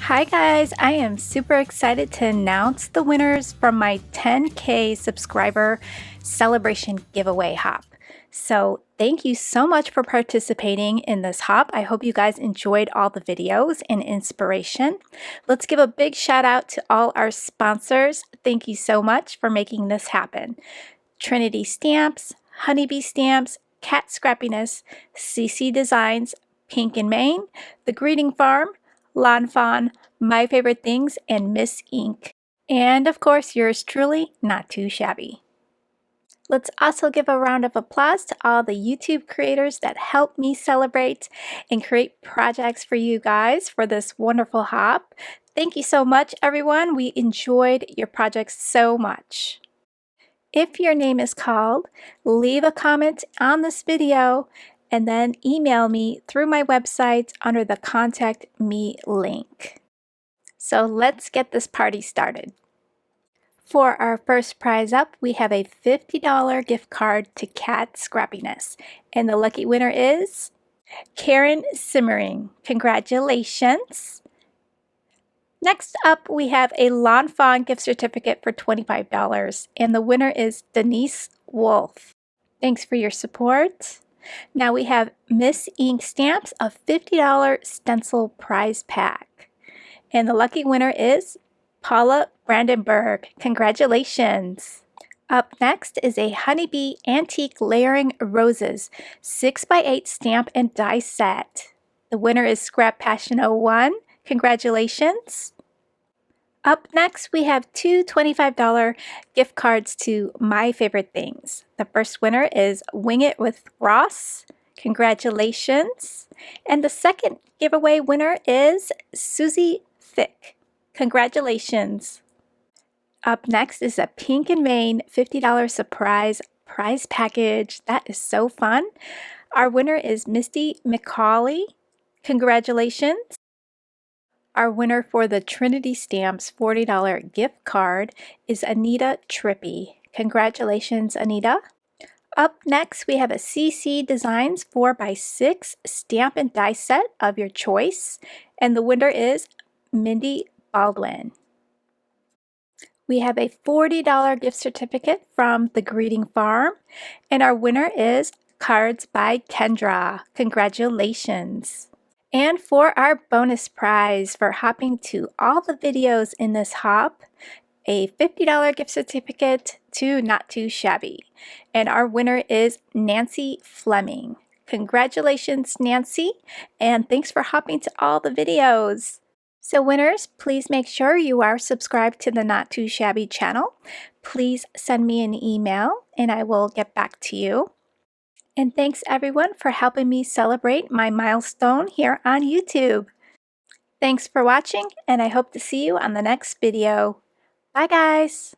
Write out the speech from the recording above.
Hi guys, I am super excited to announce the winners from my 10K subscriber celebration giveaway hop. So thank you so much for participating in this hop. I hope you guys enjoyed all the videos and inspiration. Let's give a big shout out to all our sponsors. Thank you so much for making this happen. Trinity Stamps, Honeybee Stamps, Cat Scrappiness, CC Designs, Pink and Maine, The Greeting Farm, Lawn Fawn, My Favorite Things, and Miss Ink. And of course, yours truly, Not Too Shabby. Let's also give a round of applause to all the YouTube creators that helped me celebrate and create projects for you guys for this wonderful hop. Thank you so much, everyone. We enjoyed your projects so much. If your name is called, leave a comment on this video and then email me through my website under the Contact Me link. So let's get this party started. For our first prize up, we have a $50 gift card to Cat Scrappiness, and the lucky winner is Karen Simmering. Congratulations! Next up, we have a Lawn Fawn gift certificate for $25, and the winner is Denise Wolf. Thanks for your support. Now we have Miss Ink stamps, a $50 stencil prize pack. And the lucky winner is PAULA Brandenburg. Congratulations! Up next is a Honeybee Antique Layering Roses 6x8 stamp and die set. The winner is Scrap Passion 01. Congratulations! Up next, we have two $25 gift cards to My Favorite Things. The first winner is Wing It with Ross. Congratulations. And the second giveaway winner is Susie Thick. Congratulations. Up next is a Pink and Maine $50 surprise prize package. That is so fun. Our winner is Misty McCauley. Congratulations. Our winner for the Trinity Stamps $40 gift card is Anita Trippy. Congratulations, Anita. Up next, we have a CC Designs 4x6 stamp and die set of your choice, and the winner is Mindy Baldwin. We have a $40 gift certificate from The Greeting Farm, and our winner is Cards by Kendra. Congratulations. And for our bonus prize for hopping to all the videos in this hop, a $50 gift certificate to Not Too Shabby. And our winner is Nancy Fleming. Congratulations, Nancy, and thanks for hopping to all the videos. So winners, please make sure you are subscribed to the Not Too Shabby channel. Please send me an email and I will get back to you. And thanks everyone for helping me celebrate my milestone here on YouTube. Thanks for watching, and I hope to see you on the next video. Bye guys!